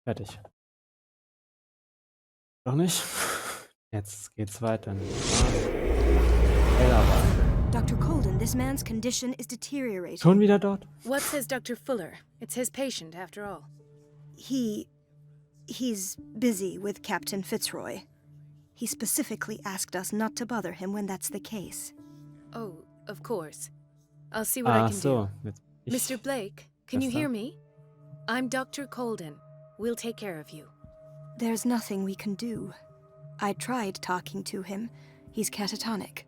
Fertig. Doch nicht? Jetzt geht's weiter. Dr. Colden, this man's condition is deteriorating. Schon wieder dort? What says Dr. Fuller? It's his patient, after all. He's busy with Captain Fitzroy. He specifically asked us not to bother him when that's the case. Oh, of course. I'll see what I can so. do. Jetzt Mr. Blake, can you hear me? I'm Dr. Colden. We'll take care of you. There's nothing we can do. I tried talking to him. He's catatonic.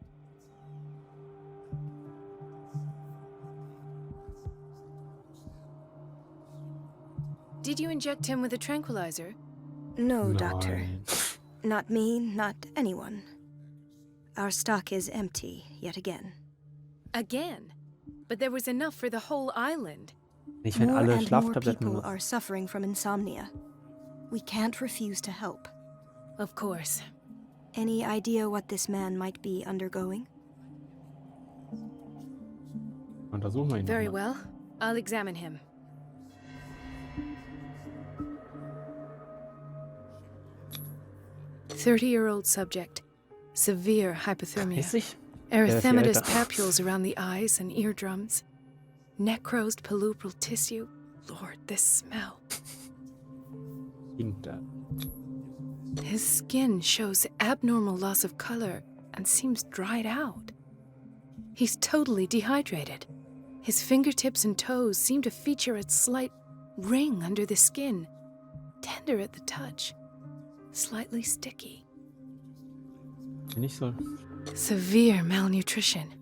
Did you inject him with a tranquilizer? No, Doctor. Nein. Not me, not anyone. Our stock is empty, yet again. Again? But there was enough for the whole island. Nicht, wenn More alle and more Schlaftabletten people nutzen. are suffering from insomnia. We can't refuse to help. Of course. Any idea what this man might be undergoing? Untersuchen wir ihn Very noch mal. well. I'll examine him. "30-year-old subject. Severe hypothermia. 30? Erythematous älter. papules around the eyes and eardrums. Necrosed palpebral tissue. Lord, this smell. Hinter. His skin shows abnormal loss of color and seems dried out. He's totally dehydrated. His fingertips and toes seem to feature a slight ring under the skin, tender at the touch, slightly sticky. Nicht so. Severe malnutrition.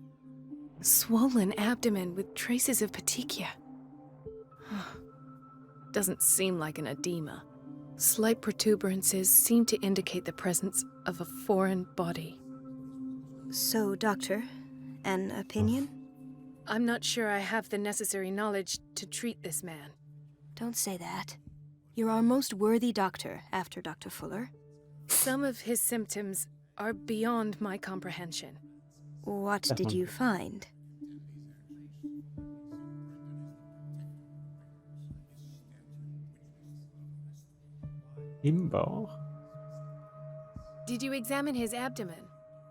Swollen abdomen with traces of petechia. Doesn't seem like an edema. Slight protuberances seem to indicate the presence of a foreign body. So, Doctor, an opinion? I'm not sure I have the necessary knowledge to treat this man. Don't say that. You're our most worthy doctor after Dr. Fuller. Some of his symptoms are beyond my comprehension. What did you find? Im Bauch? Did you examine his abdomen?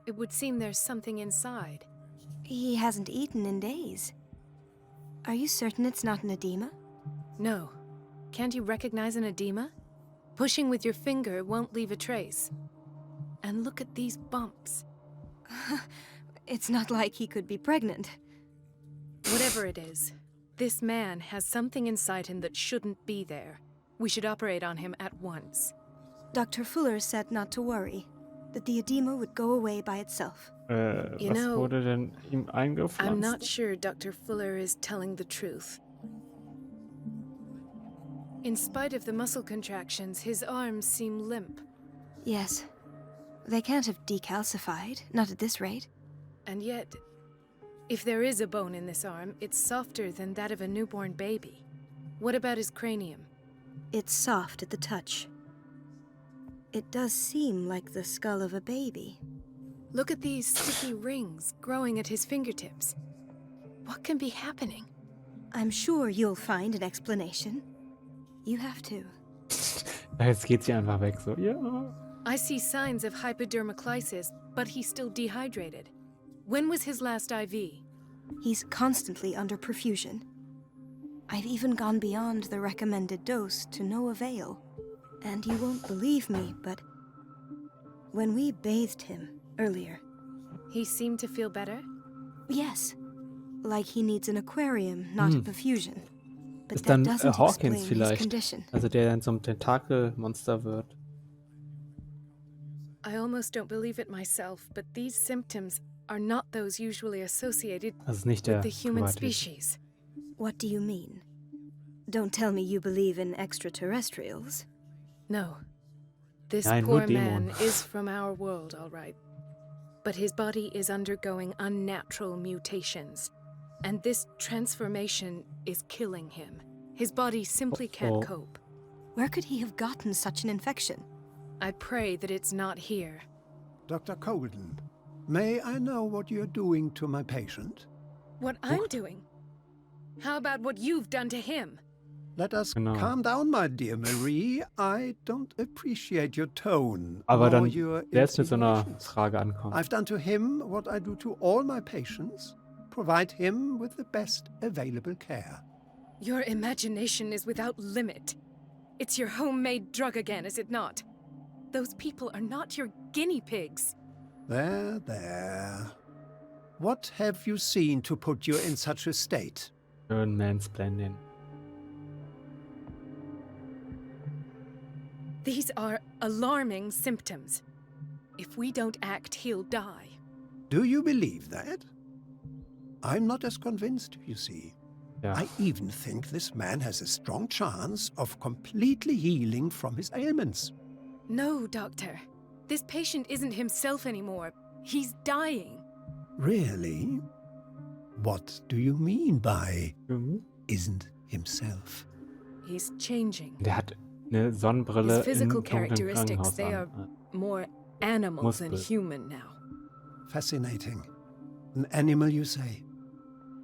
It would seem there's something inside. He hasn't eaten in days. Are you certain it's not an edema? No. Can't you recognize an edema? Pushing with your finger won't leave a trace. And look at these bumps. It's not like he could be pregnant. Whatever it is, this man has something inside him that shouldn't be there. We should operate on him at once. Dr. Fuller said not to worry, that the edema would go away by itself. You Was know, wurde denn ihm eingepflanzt? I'm not sure Dr. Fuller is telling the truth. In spite of the muscle contractions, his arms seem limp. Yes. They can't have decalcified, not at this rate. And yet, if there is a bone in this arm, it's softer than that of a newborn baby. What about his cranium? It's soft at the touch. It does seem like the skull of a baby. Look at these sticky rings growing at his fingertips. What can be happening? I'm sure you'll find an explanation. You have to. Jetzt geht sie einfach weg, so, ja. I see signs of hypodermoclysis, but he's still dehydrated. When was his last IV? He's constantly under perfusion. I've even gone beyond the recommended dose to no avail. And you won't believe me, but when we bathed him earlier, He seemed to feel better? yes, like he needs an aquarium, not a perfusion. But Ist that dann doesn't Hawkins explain his vielleicht. condition. Also der dann zum Tentakelmonster wird. I almost don't believe it myself, but these symptoms are not those usually associated Das ist nicht with der the human Privatdetektiv. species. What do you mean? Don't tell me you believe in extraterrestrials. No. This Nein, nur poor Dämonen. man is from our world, all right. But his body is undergoing unnatural mutations. And this transformation is killing him. His body simply can't Uh-oh. cope. Where could he have gotten such an infection? I pray that it's not here. Dr. Colden, may I know what you're doing to my patient? What I'm doing? How about what you've done to him? Let us Genau. calm down, my dear Marie. I don't appreciate your tone, Aber nor dann your selbst mit so einer insinuations. Frage ankommt. I've done to him what I do to all my patients. Provide him with the best available care. Your imagination is without limit. It's your homemade drug again, is it not? Those people are not your guinea pigs. There, there. What have you seen to put you in such a state? Schön Mansplaining. These are alarming symptoms. If we don't act, he'll die. Do you believe that? I'm not as convinced, you see. Ja. I even think this man has a strong chance of completely healing from his ailments. No, Doctor. This patient isn't himself anymore. He's dying. Really? What do you mean by Mhm. isn't himself? He's changing. Der hat eine Sonnenbrille His physical im dunklen characteristics, Krankenhaus they are an. more animal than Muskel. human now. Fascinating. An animal, you say?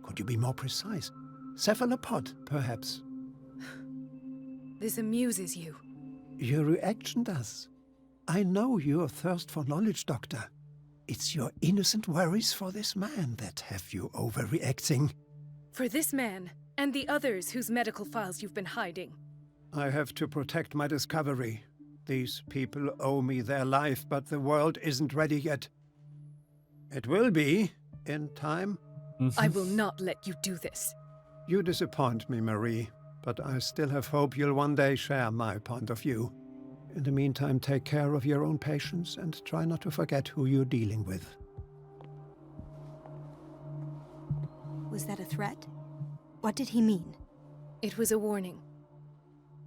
Could you be more precise? Cephalopod, perhaps? This amuses you. Your reaction does. I know your thirst for knowledge, Doctor. It's your innocent worries for this man that have you overreacting. For this man, and the others whose medical files you've been hiding. I have to protect my discovery. These people owe me their life, but the world isn't ready yet. It will be, in time. I will not let you do this. You disappoint me, Marie, but I still have hope you'll one day share my point of view. In the meantime, take care of your own patients and try not to forget who you're dealing with. Was that a threat? What did he mean? It was a warning.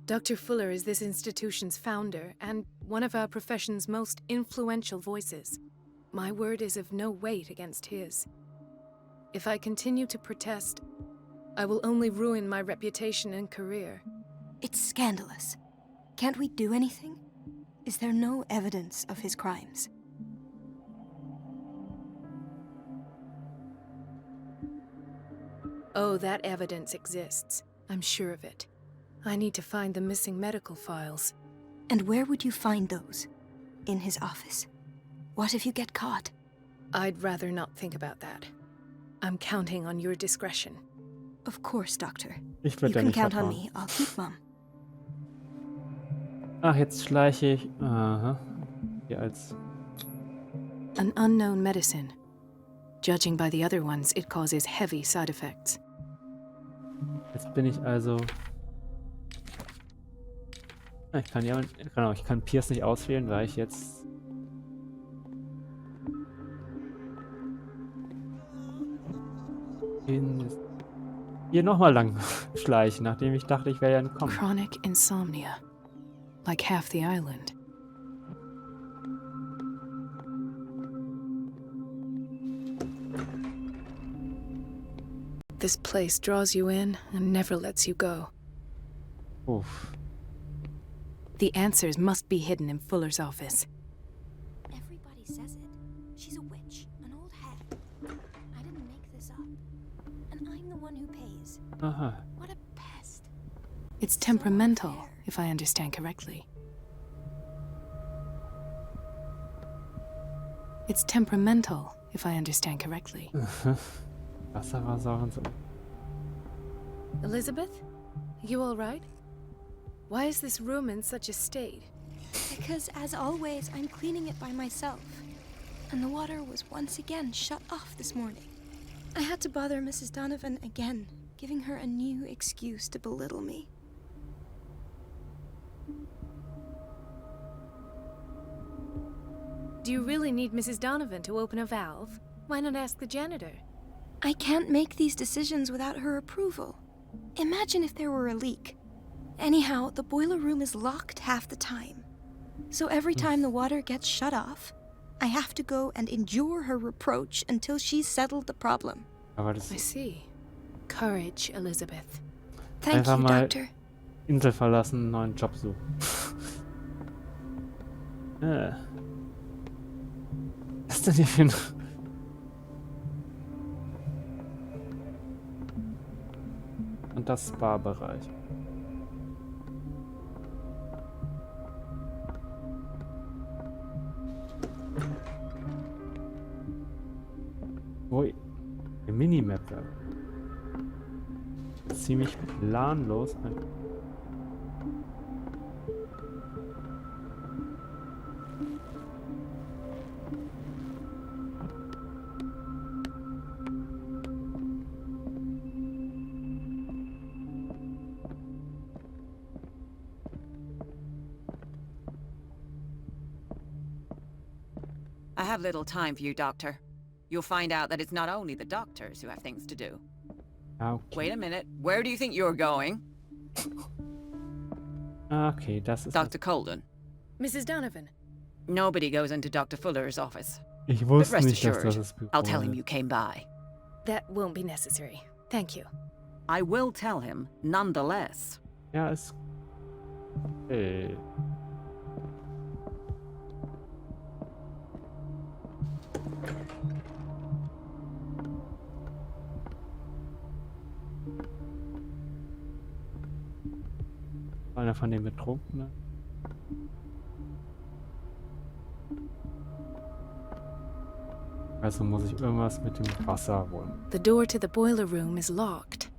Dr. Fuller is this institution's founder and one of our profession's most influential voices. My word is of no weight against his. If I continue to protest, I will only ruin my reputation and career. It's scandalous. Can't we do anything? Is there no evidence of his crimes? Oh, that evidence exists. I'm sure of it. I need to find the missing medical files. And where would you find those? In his office? What if you get caught? I'd rather not think about that. I'm counting on your discretion. Of course, Doctor. Ich You würde da can nicht count on vertrauen. me. I'll keep Mum. Ach, jetzt schleiche ich. Aha. Hier als. An unknown medicine. Judging by the other ones, it causes heavy side effects. Jetzt bin ich also. Ah, ich kann ja. Genau, ich kann Pierce nicht auswählen, weil ich jetzt. Hier nochmal lang schleichen, nachdem ich dachte, ich wäre ja entkommen. Chronic insomnia. Like half the island. This place draws you in and never lets you go. Uff. The answers must be hidden in Fuller's office. Everybody says it. She's a witch, an old hag. I didn't make this up. And I'm the one who pays. Aha. What a pest. It's temperamental, if I understand correctly. It's temperamental, if I understand correctly. Wasserversauen so. Elizabeth? You all right? Why is this room in such a state? Because, as always, I'm cleaning it by myself. And the water was once again shut off this morning. I had to bother Mrs. Donovan again, giving her a new excuse to belittle me. Do you really need Mrs. Donovan to open a valve? Why not ask the janitor? I can't make these decisions without her approval. Imagine if there were a leak. Anyhow, the boiler room is locked half the time. So every time the water gets shut off, I have to go and endure her reproach until she's settled the problem. Aber das I see. Courage, Elizabeth. Thank Einfach you, mal Doctor. Insel verlassen, einen neuen Job suchen. Was ist denn hier für ein... Und das Spa-Bereich. Ziemlich planlos. I have little time for you, Doctor. You'll find out that it's not only the doctors who have things to do. Okay. Wait a minute. Where do you think you're going? Okay, das ist... Dr. Colden. Mrs. Donovan. Nobody goes into Dr. Fuller's office. Ich But wusste rest nicht, dass assured, das Büro I'll tell him ist. you came by. That won't be necessary. Thank you. I will tell him, nonetheless. Ja, ist... Hey. Einer von den Betrunkenen. Also muss ich irgendwas mit dem Wasser holen. The door to the boiler room is locked.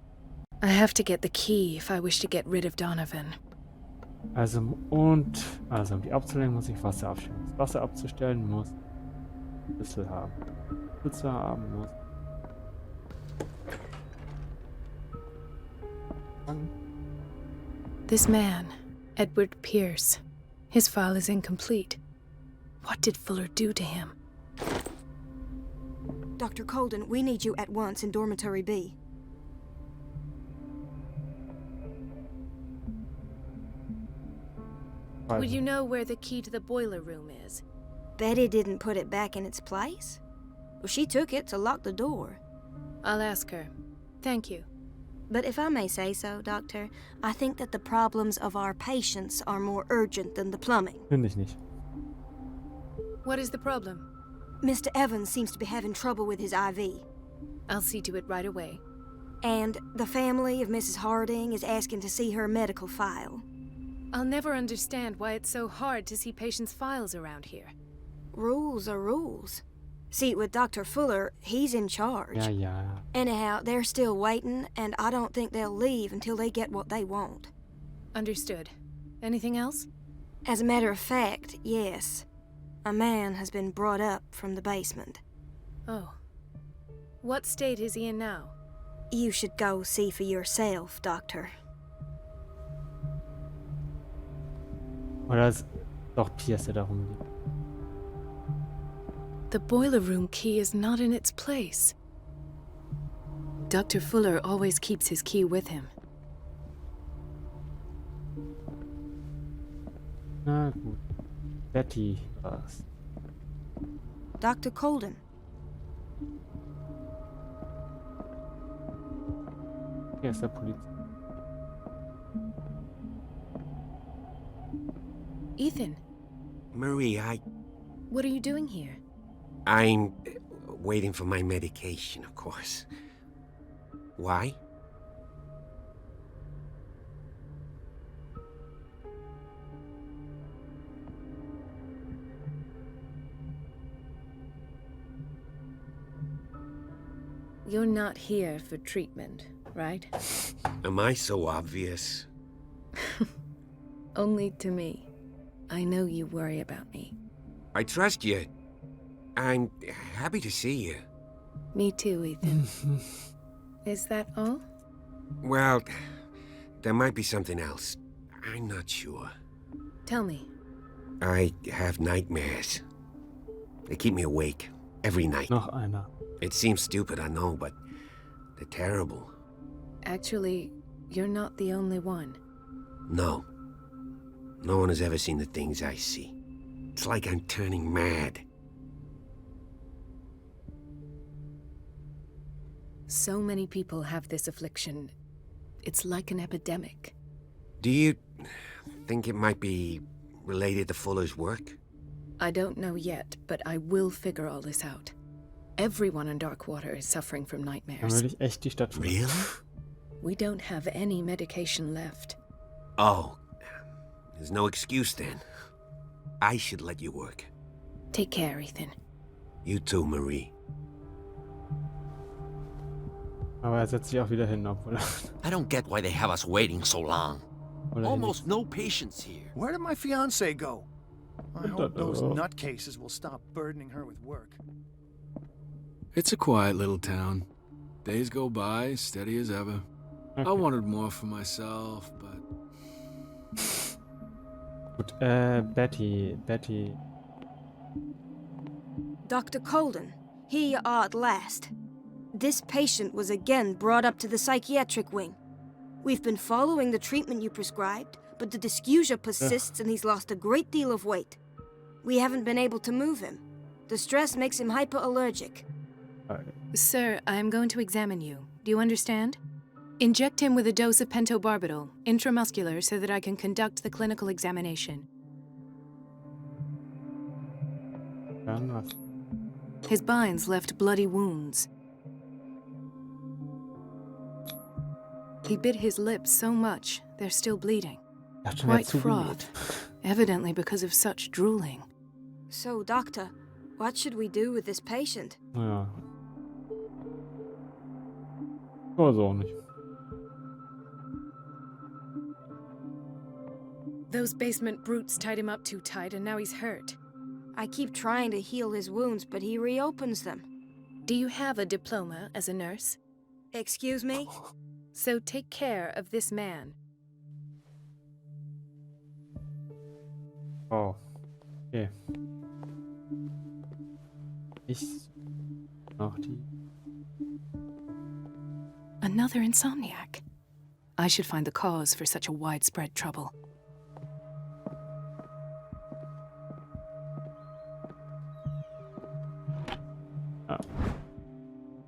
I have to get the key if I wish to get rid of Donovan. Also, um die abzulenken, muss ich Wasser abstellen. Um das Wasser abzustellen, muss Schlüssel haben. Schlüssel haben muss. This man, Edward Pierce, his file is incomplete. What did Fuller do to him? Dr. Colden, we need you at once in Dormitory B. Would you know where the key to the boiler room is? Betty didn't put it back in its place? Well, she took it to lock the door. I'll ask her. Thank you. But if I may say so, Doctor, I think that the problems of our patients are more urgent than the plumbing. Finde ich nicht. What is the problem? Mr. Evans seems to be having trouble with his IV. I'll see to it right away. And the family of Mrs. Harding is asking to see her medical file. I'll never understand why it's so hard to see patients' files around here. Rules are rules. See, with Dr. Fuller, he's in charge. Ja, ja. Anyhow, they're still waiting, and I don't think they'll leave until they get what they want. Understood. Anything else? As a matter of fact, yes. A man has been brought up from the basement. Oh. What state is he in now? You should go see for yourself, Doctor. Oder ist doch Pierce, der darum liegt. The boiler room key is not in its place. Dr. Fuller always keeps his key with him. Na gut. Betty war's. Dr. Colden. Hier ist der Polizist. Ethan, Marie, what are you doing here? I'm waiting for my medication, of course. Why? You're not here for treatment, right? Am I so obvious? Only to me. I know you worry about me. I trust you. I'm happy to see you. Me too, Ethan. Is that all? Well, there might be something else. I'm not sure. Tell me. I have nightmares. They keep me awake every night. Noch einer. It seems stupid, I know, but they're terrible. Actually, you're not the only one. No. No one has ever seen the things I see. It's like I'm turning mad. So many people have this affliction. It's like an epidemic. Do you think it might be related to Fuller's work? I don't know yet, but I will figure all this out. Everyone in Darkwater is suffering from Dann nightmares. würde ich echt die Stadt verlassen. Really? We don't have any medication left. Oh, there's no excuse then. I should let you work. Take care, Ethan. You too, Marie. Aber er setzt sich auch wieder hin, obwohl er... I don't get why they have us waiting so long. obwohl er Almost no patients here. Where did my fiancée go? I hope those know. nutcases will stop burdening her with work. It's a quiet little town. Days go by, steady as ever. I Okay. wanted more for myself, but Gut, Betty. Dr. Colden, here you are at last. This patient was again brought up to the psychiatric wing. We've been following the treatment you prescribed, but the dysgeusia persists and he's lost a great deal of weight. We haven't been able to move him. The stress makes him hyperallergic. Sir, I am going to examine you. Do you understand? Inject him with a dose of pentobarbital, intramuscular, so that I can conduct the clinical examination. Dann was? His binds left bloody wounds. He bit his lips so much, they're still bleeding. Er hat schon wieder Quite zugenäht. fraught, evidently because of such drooling. So, Doctor, what should we do with this patient? Ja. Weiß auch nicht. Those basement brutes tied him up too tight and now he's hurt. I keep trying to heal his wounds, but he reopens them. Do you have a diploma as a nurse? Excuse me? So take care of this man. Oh. Okay. Ich noch die. Another insomniac. I should find the cause for such a widespread trouble.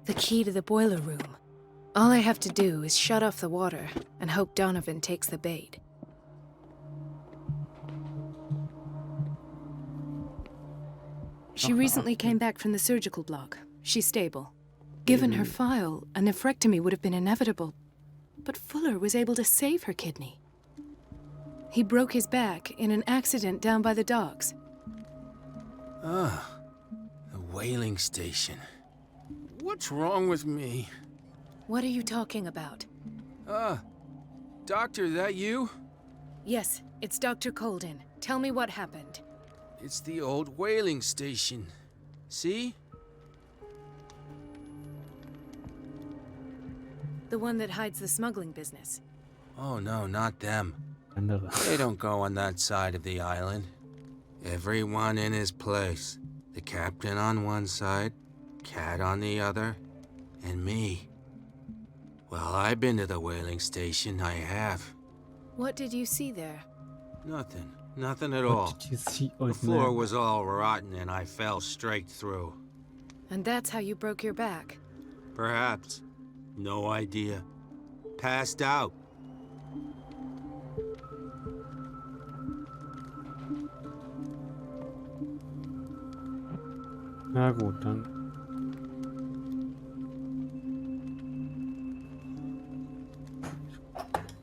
The key to the boiler room. All I have to do is shut off the water and hope Donovan takes the bait. She recently came back from the surgical block. She's stable. Given her file, a nephrectomy would have been inevitable. But Fuller was able to save her kidney. He broke his back in an accident down by the docks. ah, the whaling station. What's wrong with me? What are you talking about? Doctor, that you? Yes, it's Dr. Colden. Tell me what happened. It's the old whaling station. See? The one that hides the smuggling business. Oh no, not them. Andere. They don't go on that side of the island. Everyone in his place. The captain on one side, Cat on the other, and me. Well, I've been to the whaling station, I have. What did you see there? Nothing. Nothing at all. What did you see The on floor the- was all rotten and I fell straight through. And that's how you broke your back. Perhaps. No idea. Passed out. Na gut, dann.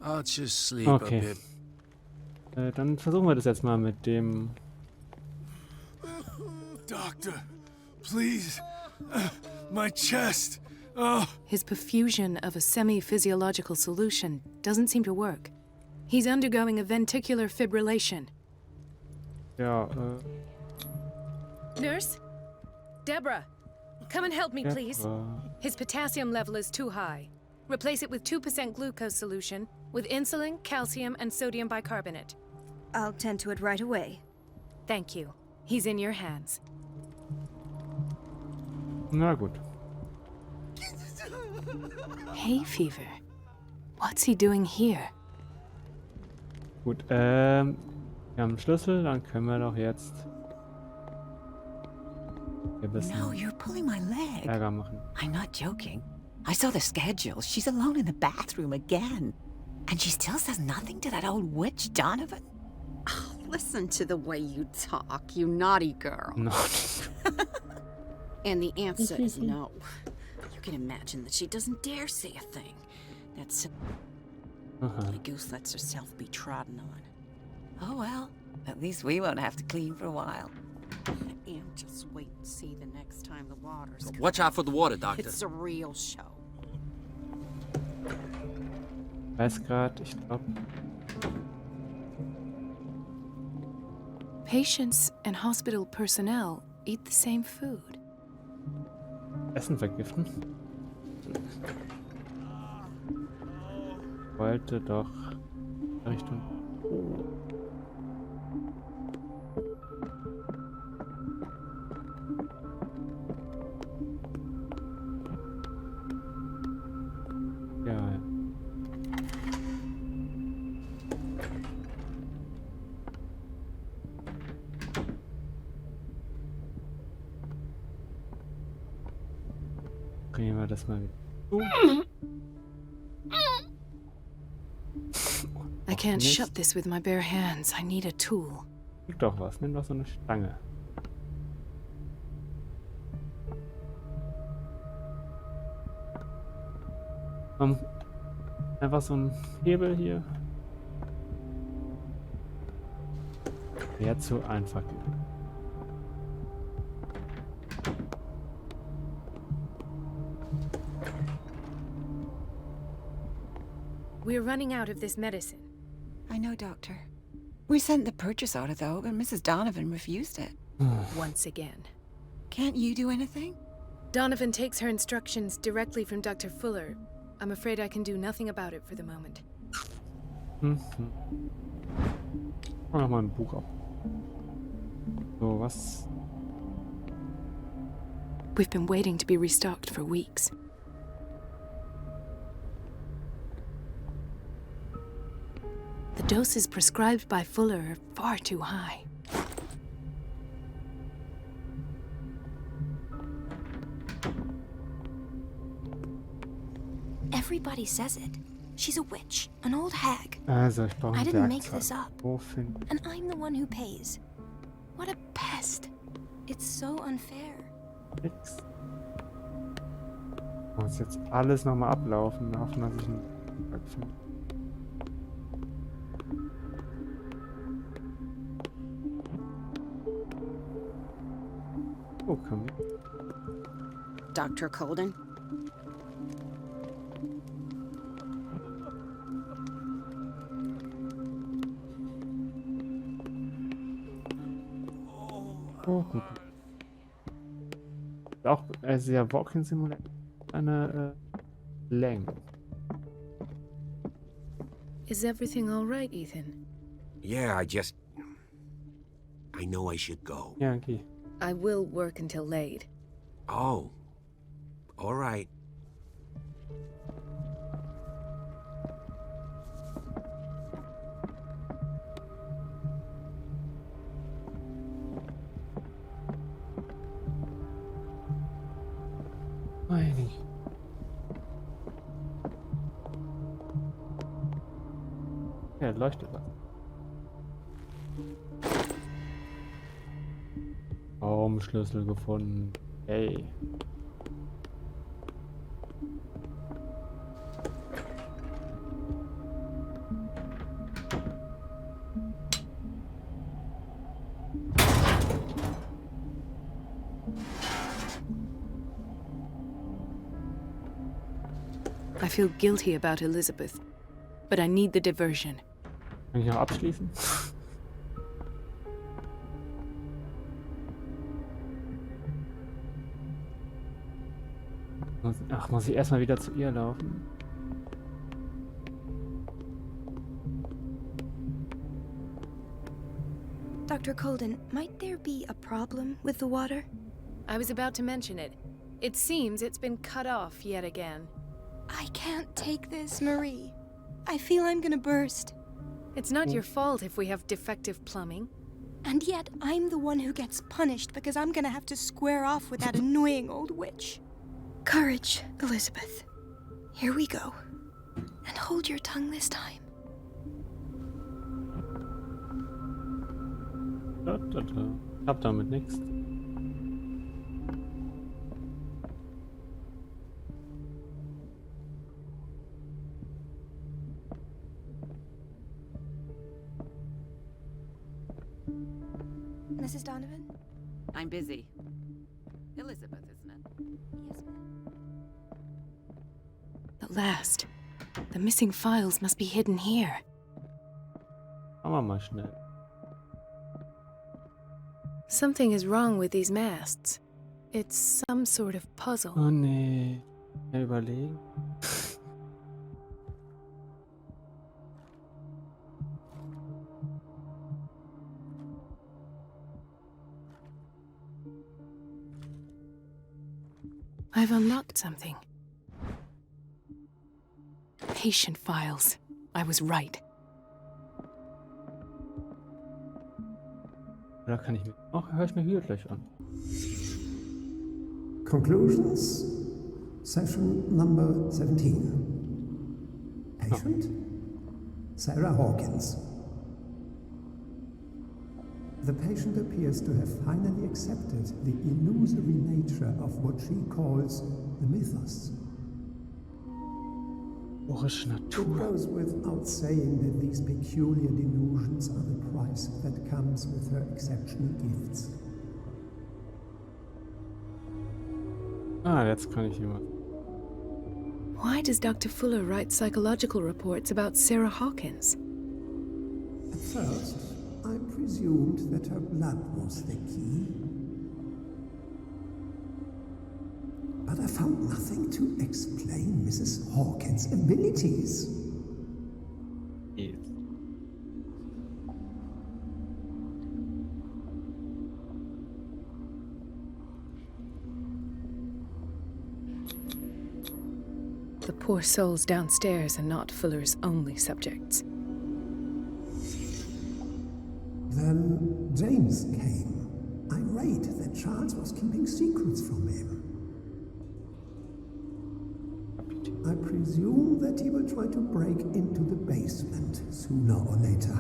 I'll just sleep Okay. a bit. Dann versuchen wir das jetzt mal mit dem. Doctor, please. My chest. Oh. His perfusion of a semi-physiological solution doesn't seem to work. He's undergoing a ventricular fibrillation. Ja, Nurse? Deborah, come and help me, ja, please. His potassium level is too high. Replace it with 2% glucose solution with insulin, calcium, and sodium bicarbonate. I'll tend to it right away. Thank you. He's in your hands. Na gut. Hay fever. What's he doing here? Gut, wir haben einen Schlüssel, dann können wir doch jetzt ein bisschen No, you're pulling my leg. Ärger machen. I'm not joking. I saw the schedule. She's alone in the bathroom again. And she still says nothing to that old witch, Donovan? Oh, listen to the way you talk, you naughty girl. No. And the answer is no. You can imagine that she doesn't dare say a thing. That silly goose lets herself be trodden on. Oh, well. At least we won't have to clean for a while. And just wait and see the next time the water's coming. Watch out for the water, Doctor. It's a real show. Weiß grad, ich glaube. Patients and hospital personnel eat the same food. Essen vergiften. Wollte doch Richtung. Ja. Bringen wir das mal wieder. I can't Mist. shut this with my bare hands. I need a tool. Krieg doch was. Nimm doch so eine Stange. Einfach so ein Hebel hier. Wäre zu einfach. We're running out of this medicine. I know, Doctor. We sent the purchase order, though, and Mrs. Donovan refused it. Once again. Can't you do anything? Donovan takes her instructions directly from Dr. Fuller. I'm afraid I can do nothing about it for the moment. Mach mal ein Buch ab. So, was? We've been waiting to be restocked for weeks. The doses prescribed by Fuller are far too high. Everybody says it. She's a witch, an old hag. Also, ich brauche I ein didn't make Werkzeug. this up. Wo finden? And I'm the one who pays. What a pest. It's so unfair. Nix. Muss jetzt alles nochmal ablaufen. Hoffen, dass ich einen Werkzeug finde. Oh, komm. Dr. Colden? Oh, gut. Auch sehr Walking-Simulator. Eine Länge. Is everything all right, Ethan? Yeah, I know I should go. Ja, okay. I will work until late. Oh, all right. Meine. Ja, leuchtet was. Raumschlüssel gefunden. Hey. I feel guilty about Elizabeth, but I need the diversion. Kann ich noch abschließen? Ach, muss ich erstmal wieder zu ihr laufen? Dr. Colden, might there be a problem with the water? I was about to mention it. It seems it's been cut off yet again. I can't take this, Marie. I feel I'm gonna burst. It's not your fault if we have defective plumbing. And yet, I'm the one who gets punished because I'm gonna have to square off with that annoying old witch. Courage, Elizabeth. Here we go. And hold your tongue this time. Ich hab damit nichts. Mrs. Donovan? I'm busy. Elizabeth, isn't it? Yes, ma'am. At last, The missing files must be hidden here. Machen wir mal schnell. Something is wrong with these masts. It's some sort of puzzle. Oh nee. Mal überlegen. I've unlocked something. Patient files. I was right. Da kann ich mir. Ach, höre ich mir hier gleich an. Conclusions, session number 17. Patient, Sarah Hawkins. The patient appears to have finally accepted the illusory nature of what she calls the mythos. Morische It Natur. goes without saying that these peculiar delusions are the price that comes with her exceptional gifts. Ah, jetzt kann ich jemand. Why does Dr. Fuller write psychological reports about Sarah Hawkins? At first, I presumed that her blood was the key. But I found nothing to explain Mrs. Hawkins' abilities. Jetzt. The poor souls downstairs are not Fuller's only subjects. Then James came, irate that Charles was keeping secrets from him. I presume that he will try to break into the basement sooner or later.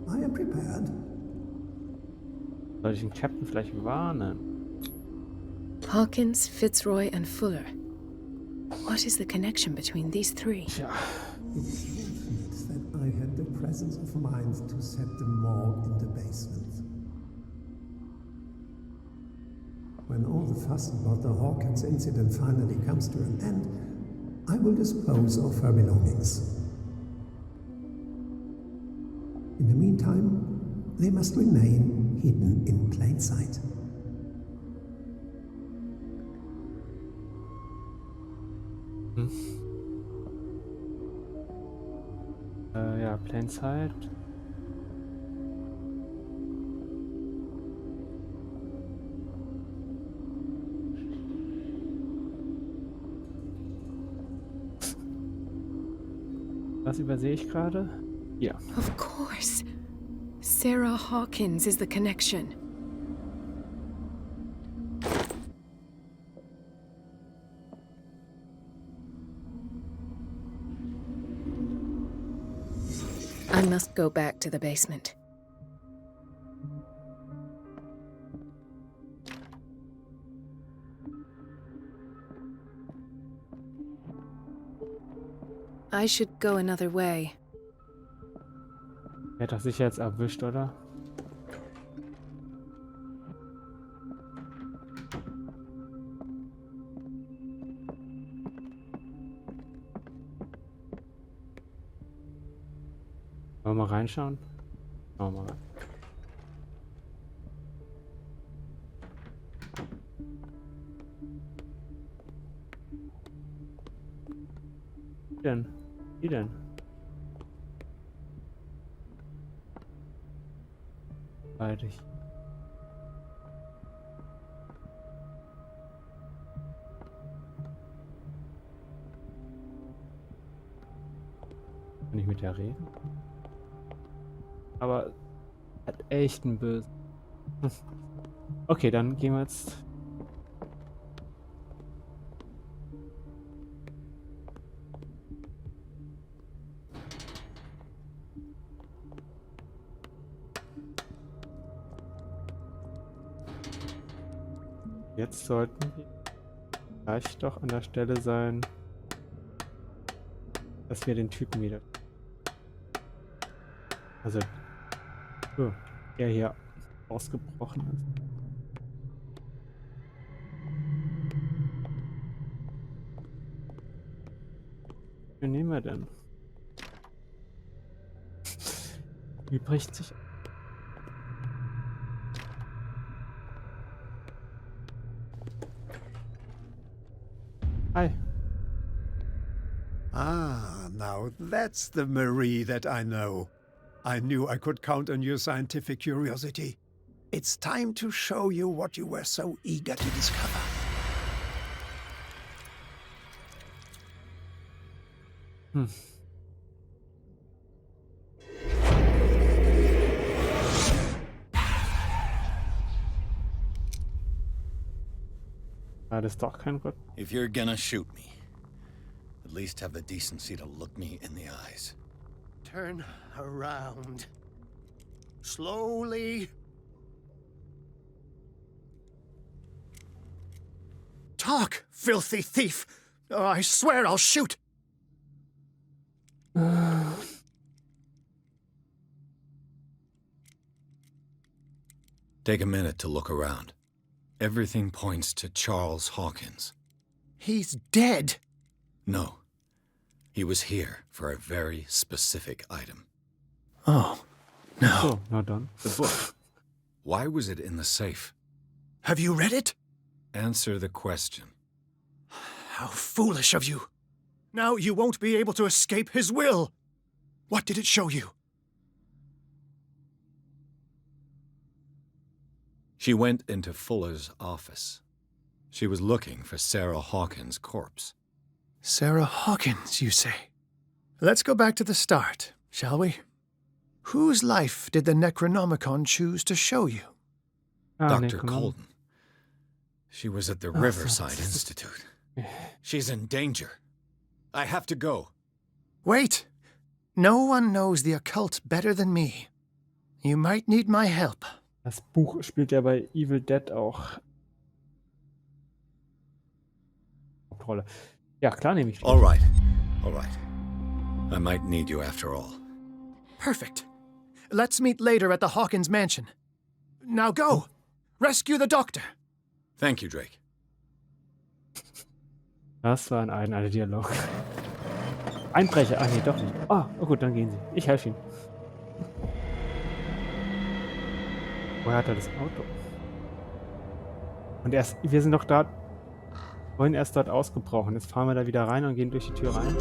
I am prepared. Soll ich den Captain vielleicht warnen? Hawkins, Fitzroy, and Fuller. What is the connection between these three? Tja. It is fortunate that I had the presence of mind to set the morgue in the basement. When all the fuss about the Hawkins incident finally comes to an end, I will dispose of her belongings. In the meantime, they must remain hidden in plain sight. Ja, Plain Sight. Was übersehe ich gerade? Ja. Of course. Sarah Hawkins is the connection. I must go back to the basement. I should go another way. Er hat doch sicher jetzt erwischt, oder? Wollen wir mal reinschauen? Schauen wir mal rein. Wie denn? Wie denn? Beide. Kann ich mit der reden? Aber hat echt einen Bösen. Okay, dann gehen wir jetzt. Jetzt sollten wir gleich doch an der Stelle sein, dass wir den Typen wieder. Also, der hier ausgebrochen ist. Wen nehmen wir denn? Wie bricht sich... Hi. Ah, now that's the Marie that I know. I knew I could count on your scientific curiosity. It's time to show you what you were so eager to discover. Ah, das ist doch kein Gott. If you're gonna shoot me, at least have the decency to look me in the eyes. Turn around. Slowly. Talk, filthy thief! Oh, I swear I'll shoot! Take a minute to look around. Everything points to Charles Hawkins. He's dead! No. He was here for a very specific item. Oh, no. So, na dann. The book. Why was it in the safe? Have you read it? Answer the question. How foolish of you. Now you won't be able to escape his will. What did it show you? She went into Fuller's office. She was looking for Sarah Hawkins' corpse. Sarah Hawkins, you say? Let's go back to the start, shall we? Whose life did the Necronomicon choose to show you? Dr. Colden. She was at the Riverside Institute. She's in danger. I have to go. Wait! No one knows the occult better than me. You might need my help. Das Buch spielt ja bei Evil Dead auch Hauptrolle. Ja, klar nehme ich. All right. All right. I might need you after all. Perfect. Let's meet later at the Hawkins mansion. Now go! Rescue the doctor! Thank you, Drake. Das war ein eigener Dialog. Einbrecher. Ah, nee, doch nicht. Oh gut, dann gehen Sie. Ich helfe Ihnen. Woher hat er das Auto? Und wir sind doch da, vorhin erst dort ausgebrochen. Jetzt fahren wir da wieder rein und gehen durch die Tür rein.